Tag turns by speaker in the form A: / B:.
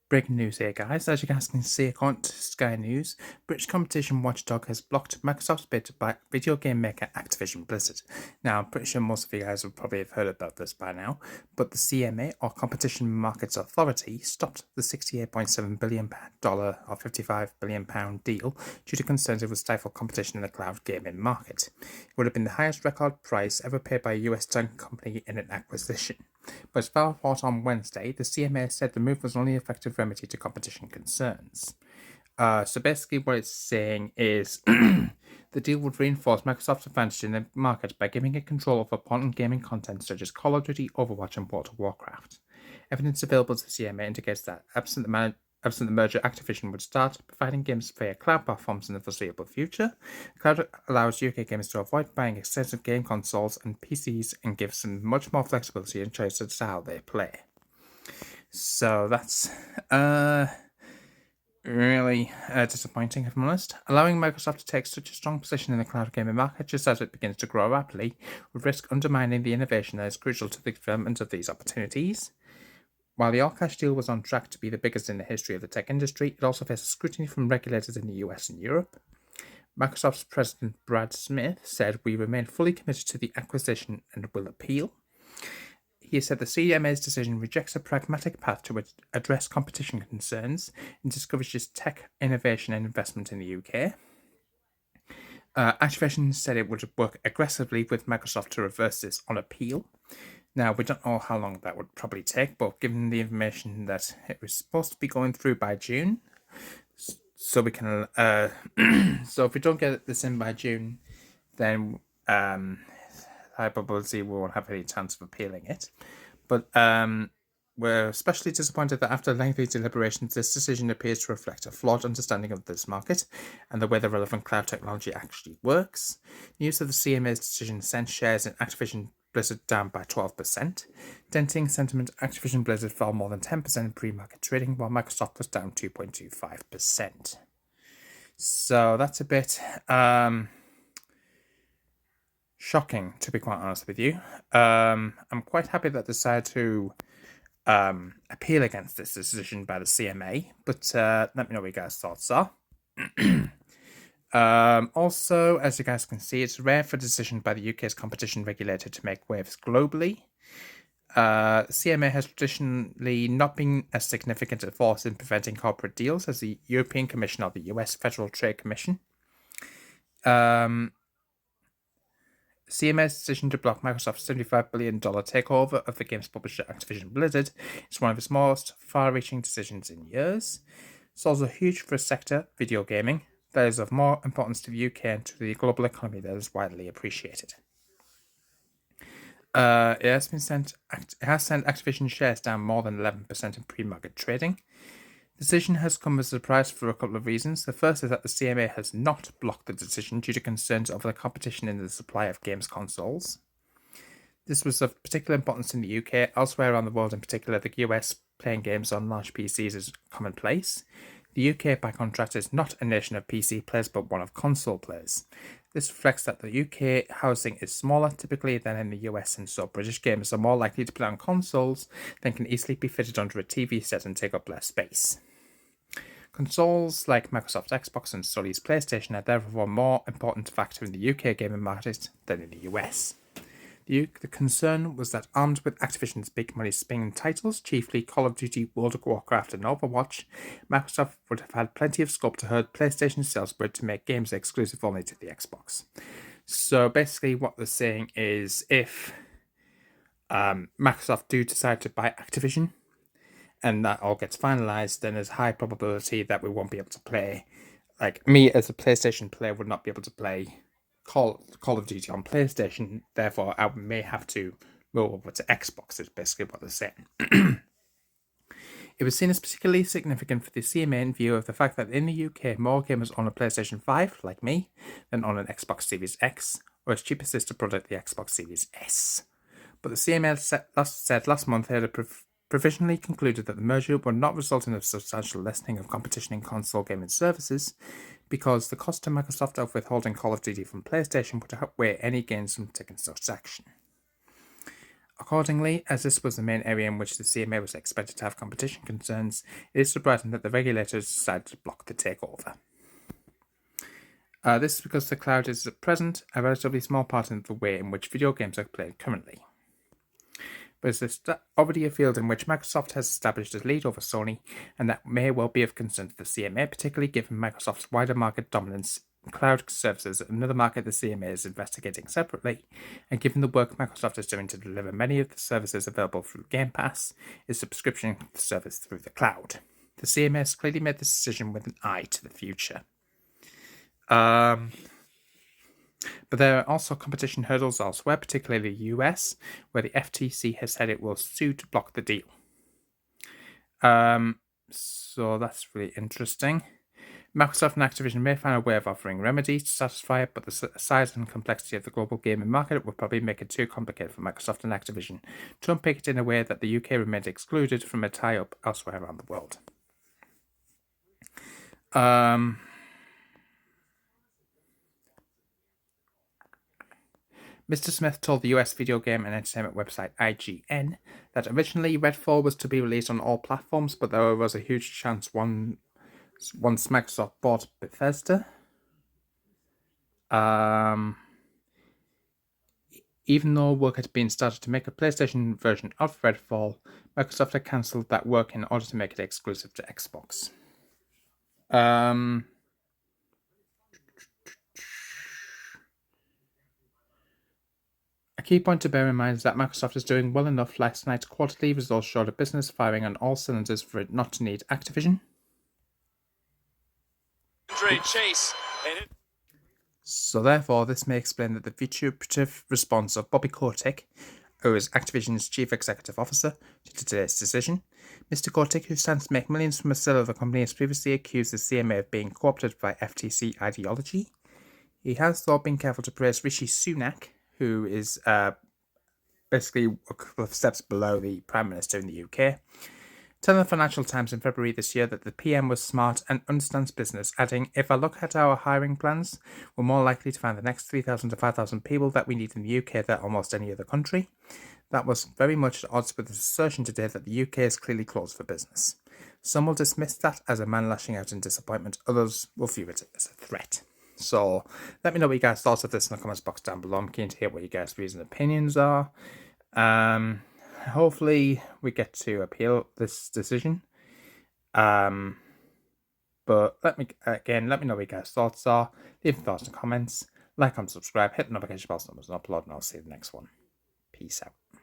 A: Breaking news here, guys. As you guys can see, according to Sky News, British competition watchdog has blocked Microsoft's bid to buy video game maker Activision Blizzard. Now, I'm pretty sure most of you guys will probably have heard about this by now, but the CMA, or Competition Markets Authority, stopped the $68.7 billion or £55 billion deal due to concerns it would stifle competition in the cloud gaming market. It would have been the highest record price ever paid by a US tech company in an acquisition. But as far report on Wednesday, the CMA said the move was only an effective remedy to competition concerns. So basically what it's saying is the deal would reinforce Microsoft's advantage in the market by giving it control over important gaming content such as Call of Duty, Overwatch, and World of Warcraft. Evidence available to the CMA indicates that absent the merger, Activision would start providing games via cloud platforms in the foreseeable future. The cloud allows UK gamers to avoid buying expensive game consoles and PCs and gives them much more flexibility and choice as to how they play. So that's really disappointing, if I'm honest. Allowing Microsoft to take such a strong position in the cloud gaming market just as it begins to grow rapidly would risk undermining the innovation that is crucial to the development of these opportunities. While the all-cash deal was on track to be the biggest in the history of the tech industry, it also faces scrutiny from regulators in the US and Europe. Microsoft's president Brad Smith said, "We remain fully committed to the acquisition and will appeal." He said the CMA's decision rejects a pragmatic path to address competition concerns and discourages tech innovation and investment in the UK. Activision said it would work aggressively with Microsoft to reverse this on appeal. Now, we don't know how long that would probably take, but given the information that it was supposed to be going through by June, so we can, so if we don't get this in by June, then high probability we won't have any chance of appealing it. But we're especially disappointed that after lengthy deliberations, this decision appears to reflect a flawed understanding of this market and the way the relevant cloud technology actually works. News of the CMA's decision sent shares in Activision Blizzard down by 12%. Denting sentiment, Activision Blizzard fell more than 10% in pre-market trading, while Microsoft was down 2.25%. So that's a bit shocking, to be quite honest with you. I'm quite happy that they decided to appeal against this decision by the CMA, but let me know what your guys' thoughts are. Also, as you guys can see, it's rare for a decision by the UK's competition regulator to make waves globally. CMA has traditionally not been as significant a force in preventing corporate deals as the European Commission or the US Federal Trade Commission. CMA's decision to block Microsoft's $75 billion takeover of the game's publisher Activision Blizzard is one of its most far-reaching decisions in years. It's also huge for a sector, video gaming, that is of more importance to the UK and to the global economy that is widely appreciated. It has sent Activision shares down more than 11% in pre-market trading. The decision has come as a surprise for a couple of reasons. The first is that the CMA has not blocked the decision due to concerns over the competition in the supply of games consoles. This was of particular importance in the UK. Elsewhere around the world, in particular the US, playing games on large PCs is commonplace. The UK, by contrast, is not a nation of PC players but one of console players. This reflects that the UK housing is smaller typically than in the US, and so British gamers are more likely to play on consoles than can easily be fitted onto a TV set and take up less space. Consoles like Microsoft's Xbox and Sony's PlayStation are therefore a more important factor in the UK gaming market than in the US. The concern was that armed with Activision's big money spending titles, chiefly Call of Duty, World of Warcraft and Overwatch, Microsoft would have had plenty of scope to hurt PlayStation sales but to make games exclusive only to the Xbox. So basically what they're saying is if Microsoft do decide to buy Activision and that all gets finalized, then there's high probability that we won't be able to play, like me as a PlayStation player would not be able to play Call of Duty on PlayStation, therefore I may have to move over to Xbox, is basically what they're saying. It was seen as particularly significant for the CMA in view of the fact that in the UK, more gamers own a PlayStation 5, like me, than own an Xbox Series X, or its cheaper sister product, the Xbox Series S. But the CMA said last month it had provisionally concluded that the merger would not result in a substantial lessening of competition in console gaming services, because the cost to Microsoft of withholding Call of Duty from PlayStation would outweigh any gains from taking such action. Accordingly, as this was the main area in which the CMA was expected to have competition concerns, it is surprising that the regulators decided to block the takeover. This is because the cloud is at present a relatively small part of the way in which video games are played currently. But it's already a field in which Microsoft has established a lead over Sony, and that may well be of concern to the CMA, particularly given Microsoft's wider market dominance in cloud services, another market the CMA is investigating separately, and given the work Microsoft is doing to deliver many of the services available through Game Pass, its subscription service through the cloud. The CMA has clearly made this decision with an eye to the future. But there are also competition hurdles elsewhere, particularly the US, where the FTC has said it will sue to block the deal. So that's really interesting. Microsoft and Activision may find a way of offering remedies to satisfy it, but the size and complexity of the global gaming market will probably make it too complicated for Microsoft and Activision to unpick it in a way that the UK remains excluded from a tie-up elsewhere around the world. Mr. Smith told the US video game and entertainment website IGN that originally Redfall was to be released on all platforms, but there was a huge chance once Microsoft bought Bethesda, even though work had been started to make a PlayStation version of Redfall, Microsoft had cancelled that work in order to make it exclusive to Xbox. A key point to bear in mind is that Microsoft is doing well enough last night's quarterly results showed a business firing on all cylinders for it not to need Activision. So therefore, this may explain that the vituperative response of Bobby Kotick, who is Activision's chief executive officer, to today's decision. Mr. Kotick, who stands to make millions from the sale of the company, has previously accused the CMA of being co-opted by FTC ideology. He has, though, been careful to praise Rishi Sunak, who is basically a couple of steps below the Prime Minister in the UK, telling the Financial Times in February this year that the PM was smart and understands business, adding, "If I look at our hiring plans, we're more likely to find the next 3,000 to 5,000 people that we need in the UK than almost any other country." That was very much at odds with the assertion today that the UK is clearly closed for business. Some will dismiss that as a man lashing out in disappointment, others will view it as a threat. So let me know what you guys thought of this in the comments box down below. I'm keen to hear what you guys' views and opinions are. Hopefully we get to appeal this decision. But let me know what you guys' thoughts are. Leave your thoughts in the comments. Like and subscribe. Hit the notification bell so numbers and upload, and I'll see you in the next one. Peace out.